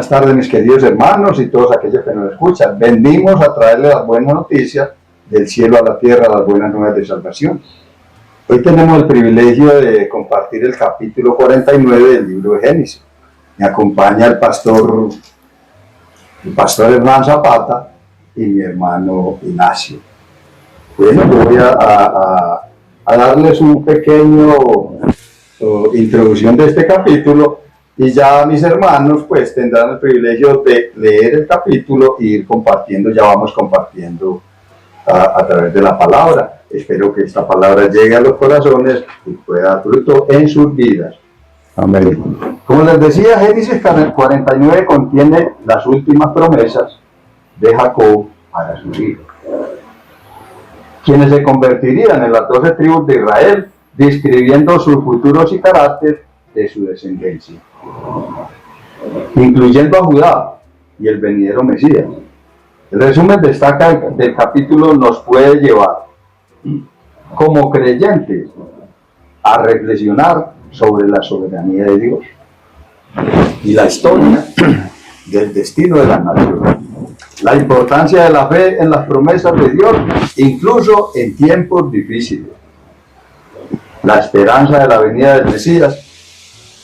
Buenas tardes, mis queridos hermanos y todos aquellos que nos escuchan. Venimos a traerles las buenas noticias del cielo a la tierra, las buenas nuevas de salvación. Hoy tenemos el privilegio de compartir el capítulo 49 del libro de Génesis. Me acompaña el pastor Hernán Zapata y mi hermano Ignacio. Bueno, yo voy a darles un pequeño introducción de este capítulo y ya mis hermanos pues tendrán el privilegio de leer el capítulo e ir compartiendo, ya vamos compartiendo a través de la palabra. Espero que esta palabra llegue a los corazones y pueda dar fruto en sus vidas. Amén. Como les decía, Génesis 49 contiene las últimas promesas de Jacob para sus hijos, quienes se convertirían en las 12 tribus de Israel, describiendo sus futuros y carácter de su descendencia, incluyendo a Judá y el venidero Mesías. El resumen destaca del capítulo nos puede llevar, como creyentes, a reflexionar sobre la soberanía de Dios y la historia del destino de las naciones, la importancia de la fe en las promesas de Dios, incluso en tiempos difíciles, la esperanza de la venida del Mesías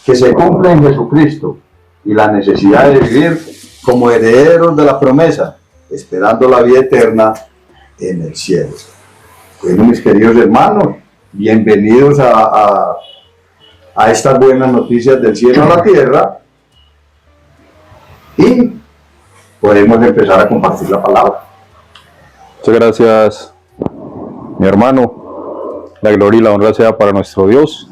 que se cumple en Jesucristo y la necesidad de vivir como herederos de la promesa, esperando la vida eterna en el cielo. Bueno, mis queridos hermanos, bienvenidos a estas buenas noticias del cielo a la tierra, y podemos empezar a compartir la palabra. Muchas gracias, mi hermano. La gloria y la honra sea para nuestro Dios.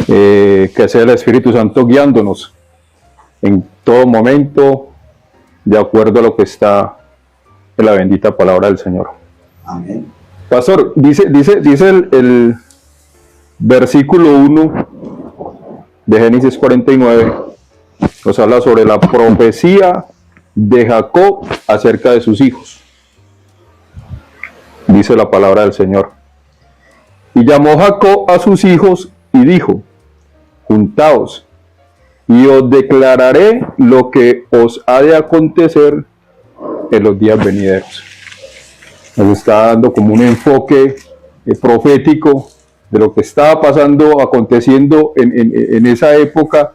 Que sea el Espíritu Santo guiándonos en todo momento, de acuerdo a lo que está en la bendita palabra del Señor. Amén. Pastor, dice el versículo 1 de Génesis 49, nos habla sobre la profecía de Jacob acerca de sus hijos. Dice la palabra del Señor: y llamó Jacob a sus hijos y dijo: juntaos, y os declararé lo que os ha de acontecer en los días venideros. Nos está dando como un enfoque profético de lo que estaba pasando, aconteciendo en esa época,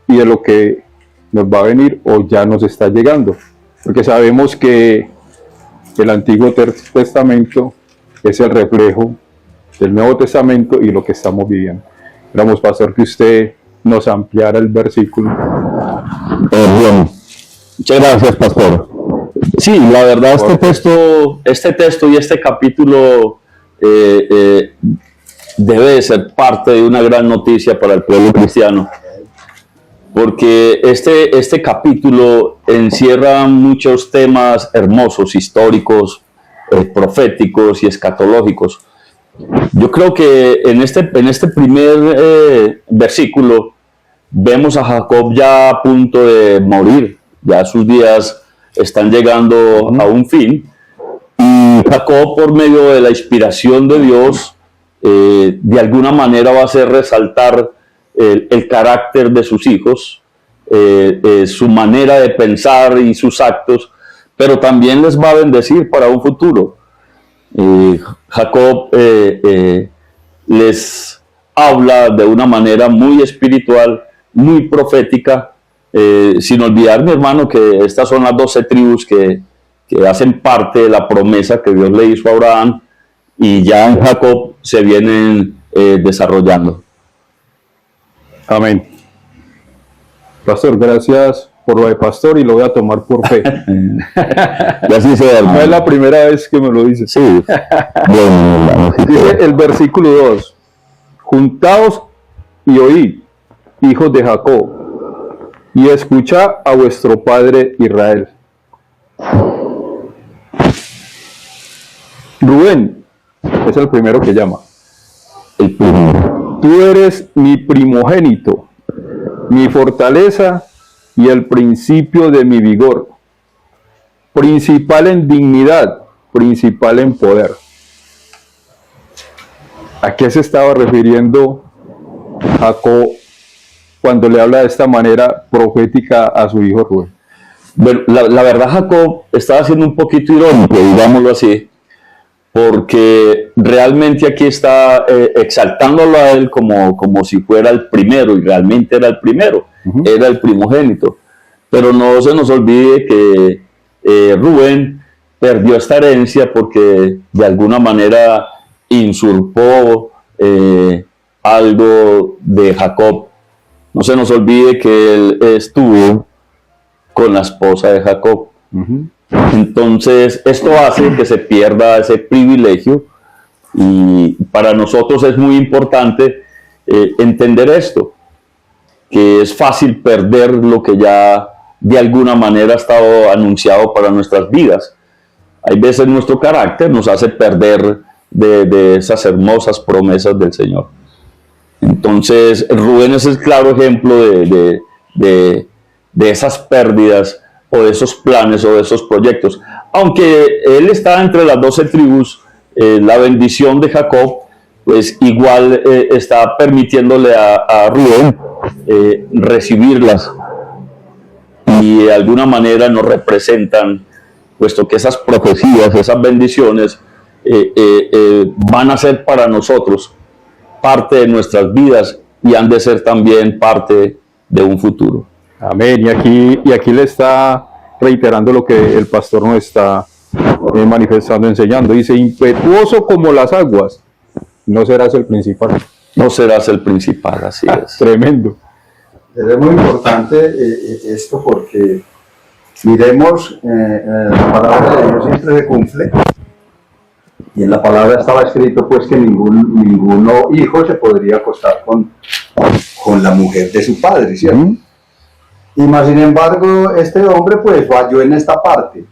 y de lo que nos va a venir o ya nos está llegando. Porque sabemos que el Antiguo Testamento es el reflejo del Nuevo Testamento y lo que estamos viviendo. Esperamos, pastor, que usted nos ampliara el versículo. Bien, muchas gracias, pastor. Sí, la verdad, este texto y este capítulo debe de ser parte de una gran noticia para el pueblo cristiano, porque este capítulo encierra muchos temas hermosos, históricos, proféticos y escatológicos. Yo creo que en este primer versículo vemos a Jacob ya a punto de morir, ya sus días están llegando a un fin, y Jacob, por medio de la inspiración de Dios, de alguna manera va a hacer resaltar el carácter de sus hijos, su manera de pensar y sus actos, pero también les va a bendecir para un futuro. Jacob les habla de una manera muy espiritual, muy profética, sin olvidar, mi hermano, que estas son las 12 tribus que hacen parte de la promesa que Dios le hizo a Abraham, y ya en Jacob se vienen desarrollando. Amén. Pastor, gracias por lo de pastor, y lo voy a tomar por fe. Y así sea, no es la primera vez que me lo dice. Sí. Bueno, dice el versículo 2: juntaos y oíd, hijos de Jacob, y escuchad a vuestro padre Israel. Rubén es el primero que llama. El primero. Tú eres mi primogénito, mi fortaleza y el principio de mi vigor, principal en dignidad, principal en poder. ¿A qué se estaba refiriendo Jacob cuando le habla de esta manera profética a su hijo Rubén? Bueno, la verdad, Jacob estaba siendo un poquito irónico, digámoslo así, porque realmente aquí está exaltándolo a él como si fuera el primero, y realmente era el primero, era el primogénito. Pero no se nos olvide que Rubén perdió esta herencia porque de alguna manera usurpó algo de Jacob. No se nos olvide que él estuvo con la esposa de Jacob. Entonces, esto hace que se pierda ese privilegio, y para nosotros es muy importante entender esto, que es fácil perder lo que ya de alguna manera ha estado anunciado para nuestras vidas. Hay veces nuestro carácter nos hace perder de esas hermosas promesas del Señor. Entonces, Rubén es el claro ejemplo de esas pérdidas, o de esos planes, o de esos proyectos. Aunque él está entre las 12 tribus, la bendición de Jacob, pues igual está permitiéndole a Rubén recibirlas, y de alguna manera nos representan, puesto que esas profecías, esas bendiciones van a ser para nosotros parte de nuestras vidas, y han de ser también parte de un futuro. Amén. Y aquí le está reiterando lo que el pastor nos está manifestando, enseñando. Dice: impetuoso como las aguas, no serás el principal. No serás el principal, así es. Tremendo. Es muy importante esto, porque miremos, la palabra de Dios siempre se cumple, y en la palabra estaba escrito pues que ninguno hijo se podría acostar con la mujer de su padre, ¿cierto? Y más sin embargo, este hombre pues falló en esta parte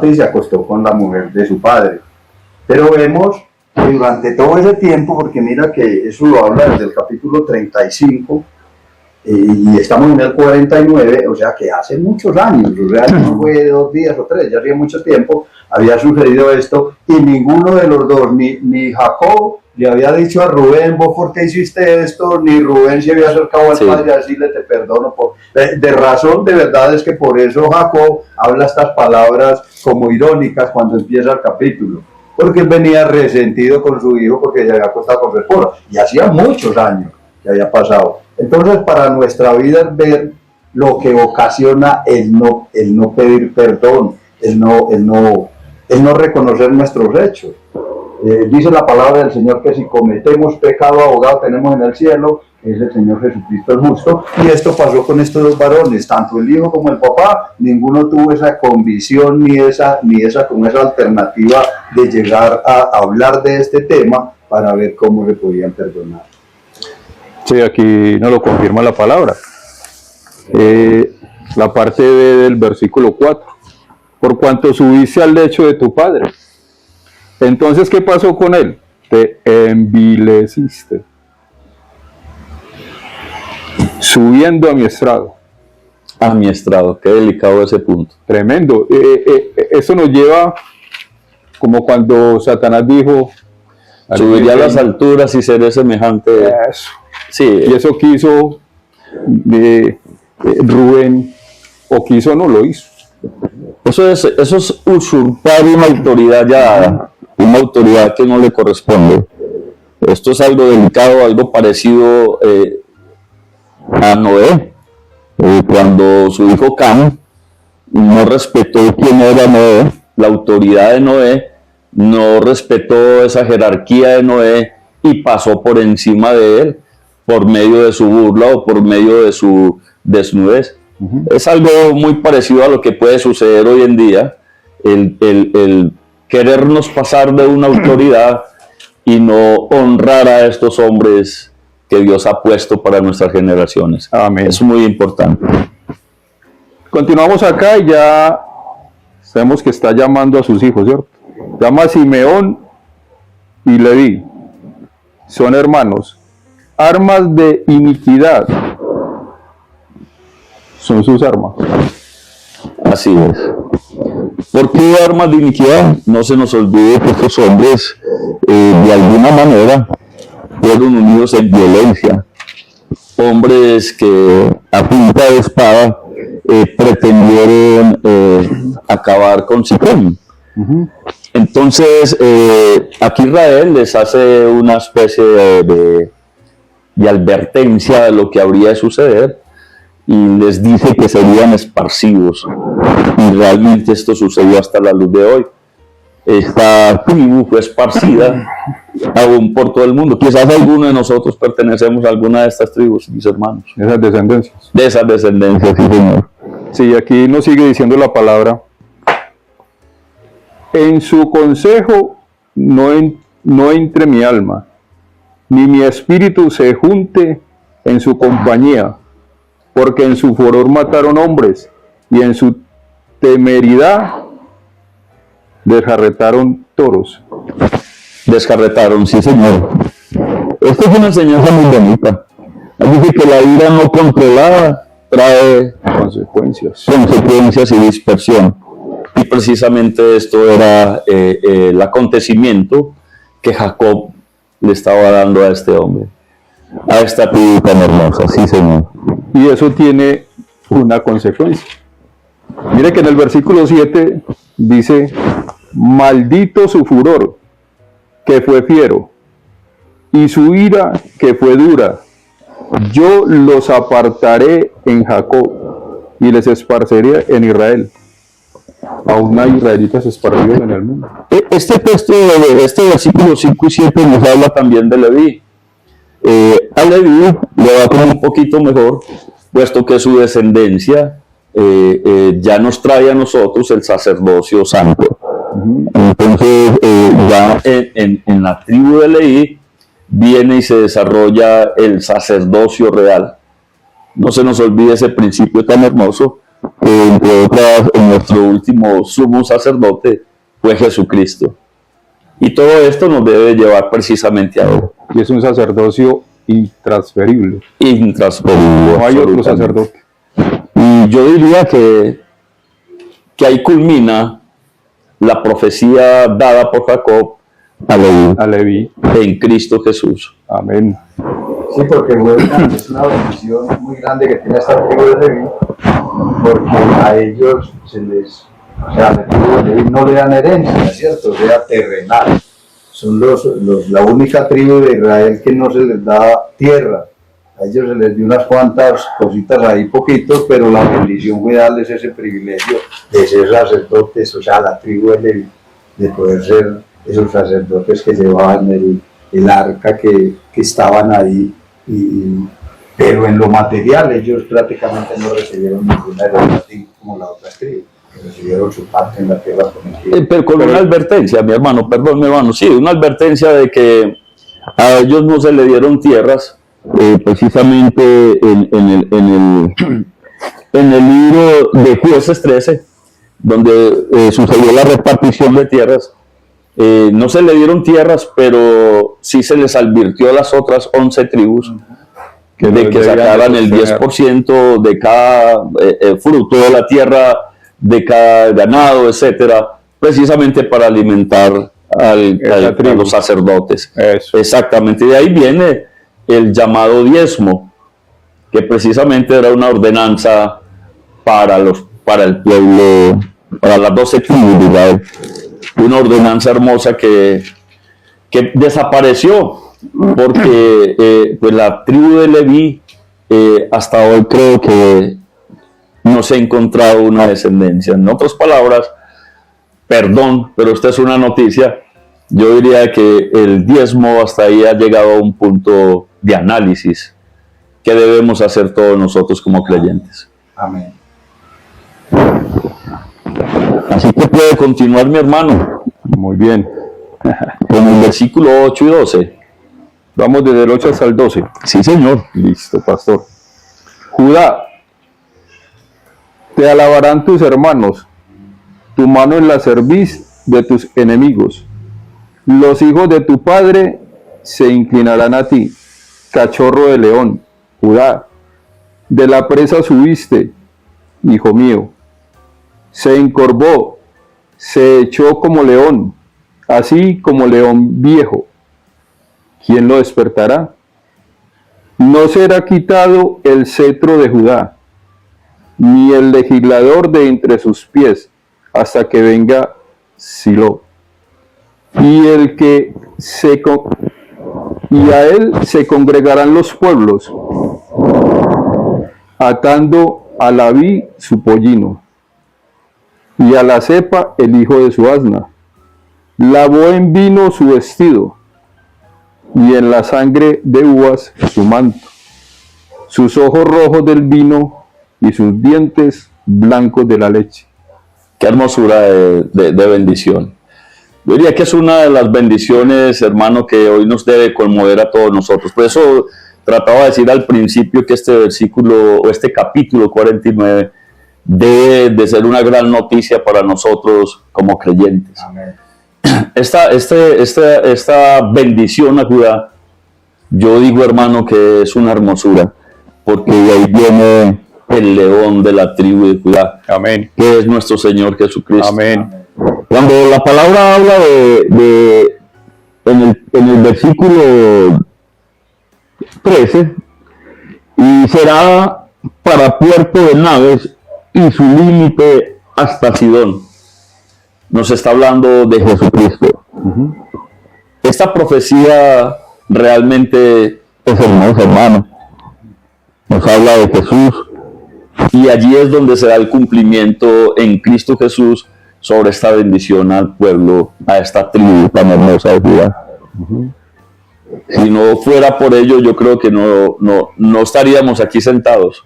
y se acostó con la mujer de su padre. Pero vemos que durante todo ese tiempo, porque mira que eso lo habla desde el capítulo 35, y estamos en el 49, o sea que hace muchos años, o sea, no fue 2 días o 3, ya hacía mucho tiempo, había sucedido esto, y ninguno de los dos, ni Jacob le había dicho a Rubén: vos por qué hiciste esto, ni Rubén se había acercado al padre a decirle: te perdono. De razón, de verdad es que por eso Jacob habla estas palabras como irónicas cuando empieza el capítulo, porque él venía resentido con su hijo porque se había acostado con su esposa, y hacía muchos años que había pasado. Entonces, para nuestra vida es ver lo que ocasiona el no pedir perdón, el no reconocer nuestros hechos. Dice la palabra del Señor que si cometemos pecado, abogado tenemos en el cielo, es el Señor Jesucristo el justo. Y esto pasó con estos dos varones, tanto el hijo como el papá. Ninguno tuvo esa convicción ni esa alternativa de llegar a hablar de este tema para ver cómo se podían perdonar. Sí, aquí nos lo confirma la palabra. La parte del versículo 4. Por cuanto subiste al lecho de tu padre. Entonces, ¿qué pasó con él? Te envileciste, subiendo a mi estrado. A mi estrado, qué delicado ese punto. Tremendo. Eso nos lleva como cuando Satanás dijo: subiría a las alturas y seré semejante. Eso. Sí. Y eso quiso Rubén, o quiso no lo hizo. Eso es usurpar una autoridad ya dada, una autoridad que no le corresponde. Esto es algo delicado, algo parecido a Noé, cuando su hijo Cam no respetó quién era Noé, la autoridad de Noé, no respetó esa jerarquía de Noé y pasó por encima de él por medio de su burla o por medio de su desnudez. Es algo muy parecido a lo que puede suceder hoy en día, el querernos pasar de una autoridad y no honrar a estos hombres que Dios ha puesto para nuestras generaciones. Amén. Es muy importante. Continuamos acá y ya sabemos que está llamando a sus hijos, ¿cierto? Llama a Simeón y Leví. Son hermanos. Armas de iniquidad son sus armas. Así es. ¿Por qué armas de iniquidad? No se nos olvide que estos hombres de alguna manera fueron unidos en violencia. hombres que a punta de espada pretendieron acabar con Siquem. Entonces, aquí Israel les hace una especie de advertencia de lo que habría de suceder y les dice que serían esparcidos. Y realmente esto sucedió hasta la luz de hoy. Esta tribu fue esparcida aún por todo el mundo. Quizás alguno de nosotros pertenecemos a alguna de estas tribus, mis hermanos. Esas descendencias. De esas descendencias, sí, señor. Sí, aquí nos sigue diciendo la palabra. En su consejo no entre mi alma, ni mi espíritu se junte en su compañía, porque en su furor mataron hombres, y en su temeridad desjarretaron toros. Descarretaron, sí, señor. Esta es una enseñanza muy bonita. Dice que la ira no controlada trae Consecuencias. consecuencias y dispersión. Y precisamente esto era el acontecimiento que Jacob le estaba dando a este hombre, a esta tribu tan hermosa, sí, señor. Y eso tiene una consecuencia. Mire que en el versículo 7 dice, maldito su furor, que fue fiero, y su ira, que fue dura. Yo los apartaré en Jacob, y les esparceré en Israel. Aún hay israelitas esparcidos en el mundo. Este texto, este versículo 5 y 7 nos habla también de Leví. A Leví le va como un poquito mejor, puesto que su descendencia ya nos trae a nosotros el sacerdocio santo. Entonces, ya en la tribu de Leví viene y se desarrolla el sacerdocio real. No se nos olvide ese principio tan hermoso, que entre otras, en nuestro último sumo sacerdote fue Jesucristo. Y todo esto nos debe llevar precisamente a él. Y es un sacerdocio intransferible. Intransferible. No hay otro sacerdote. Y yo diría que ahí culmina la profecía dada por Jacob A Leví. en Cristo Jesús. Amén. Sí, porque es una bendición muy grande que tiene esta tribu de Leví, porque a ellos o sea, a la tribu de Leví no le dan herencia, ¿cierto? O sea, terrenal. Son la única tribu de Israel que no se les da tierra. A ellos se les dio unas cuantas cositas ahí, poquitos, pero la bendición fue darles ese privilegio de ser sacerdotes, o sea, la tribu de Leví, de poder ser esos sacerdotes que llevaban el arca que estaban ahí. Pero en lo material ellos prácticamente no recibieron ninguna herencia como la otra tribu, que recibieron su parte en la tierra prometida. Pero con una advertencia, mi hermano, perdón, mi hermano, sí, una advertencia de que a ellos no se le dieron tierras, precisamente en el libro de Jueces 13, donde sucedió la repartición de tierras. No se le dieron tierras, pero sí se les advirtió a las otras 11 tribus de que sacaran el 10% de cada fruto de la tierra, de cada ganado, etcétera, precisamente para alimentar a los sacerdotes. Eso. Exactamente, de ahí viene el llamado diezmo, que precisamente era una ordenanza para el pueblo, para las 12 tribus de Israel. Una ordenanza hermosa que desapareció porque pues la tribu de Leví hasta hoy creo que no se ha encontrado una descendencia. En otras palabras, perdón, pero esta es una noticia. Yo diría que el diezmo hasta ahí ha llegado a un punto de análisis que debemos hacer todos nosotros como creyentes. Amén. Así que puede continuar mi hermano Muy bien. con el versículo 8 y 12. Vamos desde el 8 hasta el 12. Sí, señor. Listo, pastor. Judá, te alabarán tus hermanos, tu mano en la cerviz de tus enemigos. Los hijos de tu padre se inclinarán a ti, cachorro de león, Judá. De la presa subiste, hijo mío. Se encorvó, se echó como león, así como león viejo. ¿Quién lo despertará? No será quitado el cetro de Judá, ni el legislador de entre sus pies, hasta que venga Silo. Y a él se congregarán los pueblos, atando a la vid su pollino, y a la cepa el hijo de su asna. Lavó en vino su vestido, y en la sangre de uvas su manto. Sus ojos rojos del vino, y sus dientes blancos de la leche. Qué hermosura de bendición. Yo diría que es una de las bendiciones, hermano, que hoy nos debe conmover a todos nosotros. Por eso trataba de decir al principio que este versículo, o este capítulo 49, debe de ser una gran noticia para nosotros como creyentes. Amén. Esta bendición a Judá, yo digo, hermano, que es una hermosura, porque de ahí viene el león de la tribu de Judá, Amén. que es nuestro Señor Jesucristo. Amén. Cuando la palabra habla en el versículo 13, y será para puerto de naves y su límite hasta Sidón, nos está hablando de Jesucristo. Esta profecía realmente es hermosa, hermano. Nos habla de Jesús, y allí es donde se da el cumplimiento en Cristo Jesús sobre esta bendición al pueblo, a esta tribu tan hermosa de Judá. Si no fuera por ello, yo creo que no estaríamos aquí sentados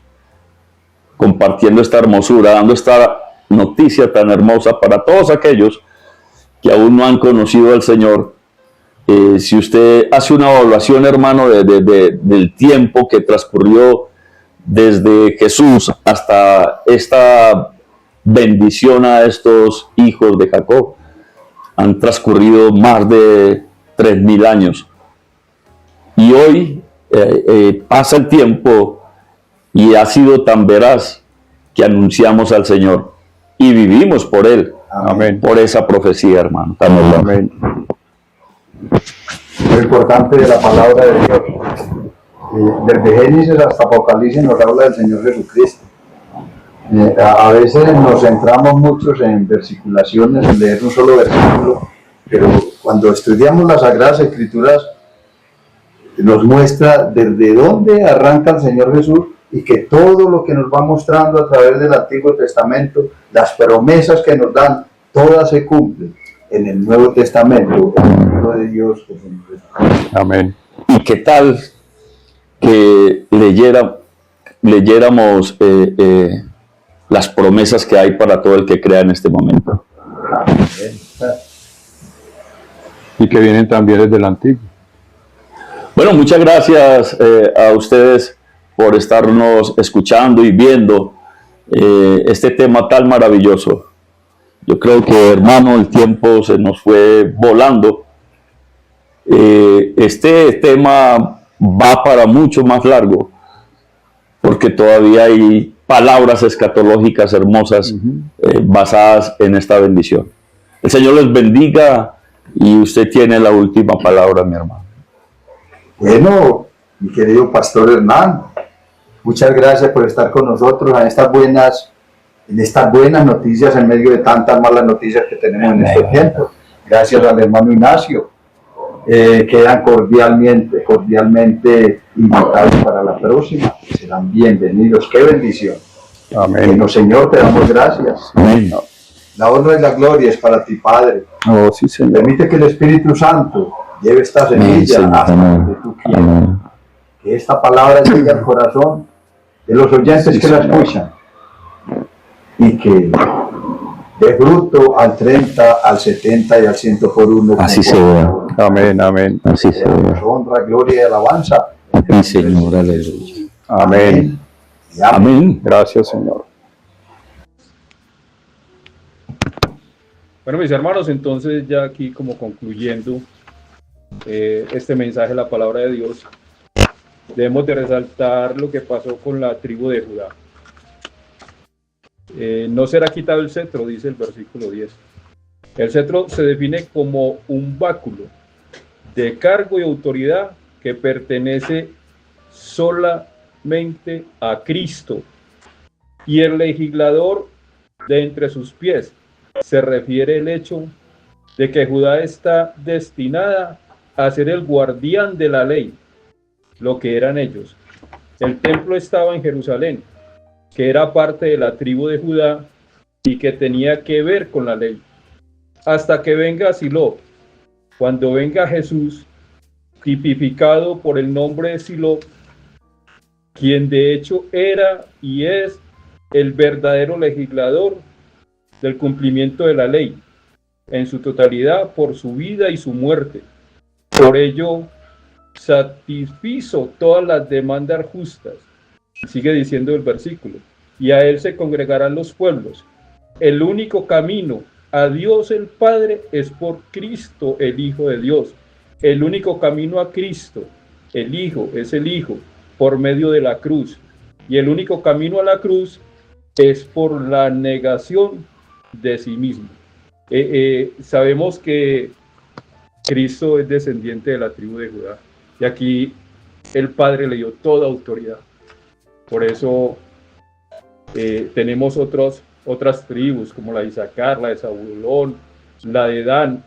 compartiendo esta hermosura, dando esta noticia tan hermosa para todos aquellos que aún no han conocido al Señor. Si usted hace una evaluación, hermano, del tiempo que transcurrió desde Jesús hasta esta bendición a estos hijos de Jacob, han transcurrido más de 3000 años. Y hoy pasa el tiempo y ha sido tan veraz que anunciamos al Señor y vivimos por Él. Amén. Por esa profecía, hermano. Amén. Lo importante de la palabra de Dios. Desde Génesis hasta Apocalipsis nos habla del Señor Jesucristo. A veces nos centramos muchos en versiculaciones, en leer un solo versículo, pero cuando estudiamos las Sagradas Escrituras nos muestra desde dónde arranca el Señor Jesús, y que todo lo que nos va mostrando a través del Antiguo Testamento, las promesas que nos dan, todas se cumplen en el Nuevo Testamento, en el libro de Dios. Amén. ¿Y qué tal que leyéramos las promesas que hay para todo el que crea en este momento? Y que vienen también desde el Antiguo. Bueno, muchas gracias a ustedes por estarnos escuchando y viendo este tema tan maravilloso. Yo creo que, hermano, el tiempo se nos fue volando. Este tema va para mucho más largo, porque todavía hay palabras escatológicas hermosas basadas en esta bendición. El Señor les bendiga y usted tiene la última palabra, mi hermano. Bueno, mi querido pastor Hernán, muchas gracias por estar con nosotros en estas buenas noticias en medio de tantas malas noticias que tenemos en este tiempo. Gracias al hermano Ignacio. Quedan cordialmente invitados para la próxima. Serán bienvenidos. ¡Qué bendición! Amén. Bueno, Señor, te damos gracias. Amén. La honra y la gloria es para ti, Padre. Oh, sí, Señor. Permite que el Espíritu Santo lleve esta semilla hasta donde tú quieras. Que esta palabra llegue al corazón de los oyentes que la escuchan, y que dé fruto al 30, al 70 y al 100 por uno. Así sea. Amén, amén. Así sea. Honra, gloria y alabanza. Sí, Señor, aleluya. Amén. Y amén. Amén. Gracias, Señor. Bueno, mis hermanos, entonces ya aquí como concluyendo este mensaje de la palabra de Dios, debemos de resaltar lo que pasó con la tribu de Judá. No será quitado el cetro, dice el versículo 10. El cetro se define como un báculo de cargo y autoridad que pertenece solamente a Cristo. Y el legislador de entre sus pies se refiere el hecho de que Judá está destinada a ser el guardián de la ley, lo que eran ellos. El templo estaba en Jerusalén, que era parte de la tribu de Judá y que tenía que ver con la ley. Hasta que venga Silo, cuando venga Jesús, tipificado por el nombre de Silo, quien de hecho era y es el verdadero legislador del cumplimiento de la ley, en su totalidad por su vida y su muerte. Por ello, satisfizo todas las demandas justas. Sigue diciendo el versículo, y a él se congregarán los pueblos. El único camino a Dios el Padre es por Cristo, el Hijo de Dios. El único camino a Cristo, el Hijo, es el Hijo, por medio de la cruz. Y el único camino a la cruz es por la negación de sí mismo. Sabemos que Cristo es descendiente de la tribu de Judá. Y aquí el Padre le dio toda autoridad. Por eso tenemos otras tribus, como la de Isaacar, la de Zabulón, la de Dan,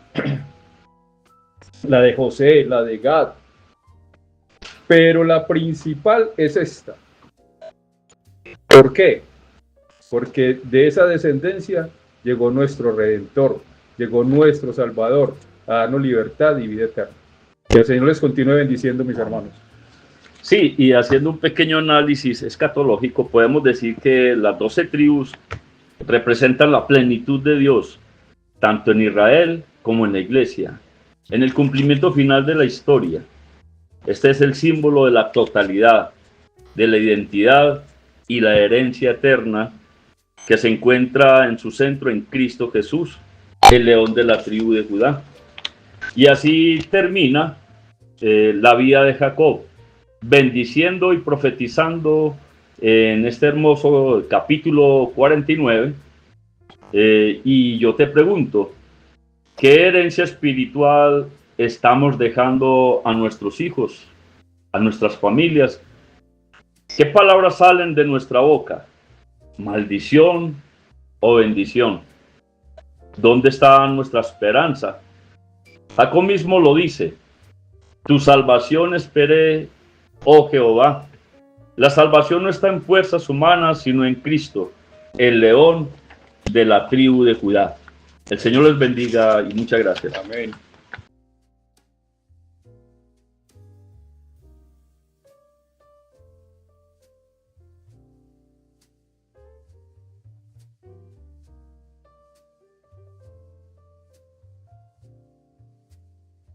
la de José, la de Gad. Pero la principal es esta. ¿Por qué? Porque de esa descendencia llegó nuestro Redentor, llegó nuestro Salvador, a darnos libertad y vida eterna. Que el Señor les continúe bendiciendo, mis hermanos. Sí, y haciendo un pequeño análisis escatológico, podemos decir que las 12 tribus representan la plenitud de Dios, tanto en Israel como en la iglesia, en el cumplimiento final de la historia. Este es el símbolo de la totalidad, de la identidad y la herencia eterna que se encuentra en su centro en Cristo Jesús, el león de la tribu de Judá. Y así termina la vida de Jacob, bendiciendo y profetizando en este hermoso capítulo 49. Y yo te pregunto, ¿qué herencia espiritual estamos dejando a nuestros hijos, a nuestras familias? ¿Qué palabras salen de nuestra boca? ¿Maldición o bendición? ¿Dónde está nuestra esperanza? Jacob mismo lo dice: tu salvación esperé, oh Jehová. La salvación no está en fuerzas humanas, sino en Cristo, el león de la tribu de Judá. El Señor les bendiga y muchas gracias. Amén.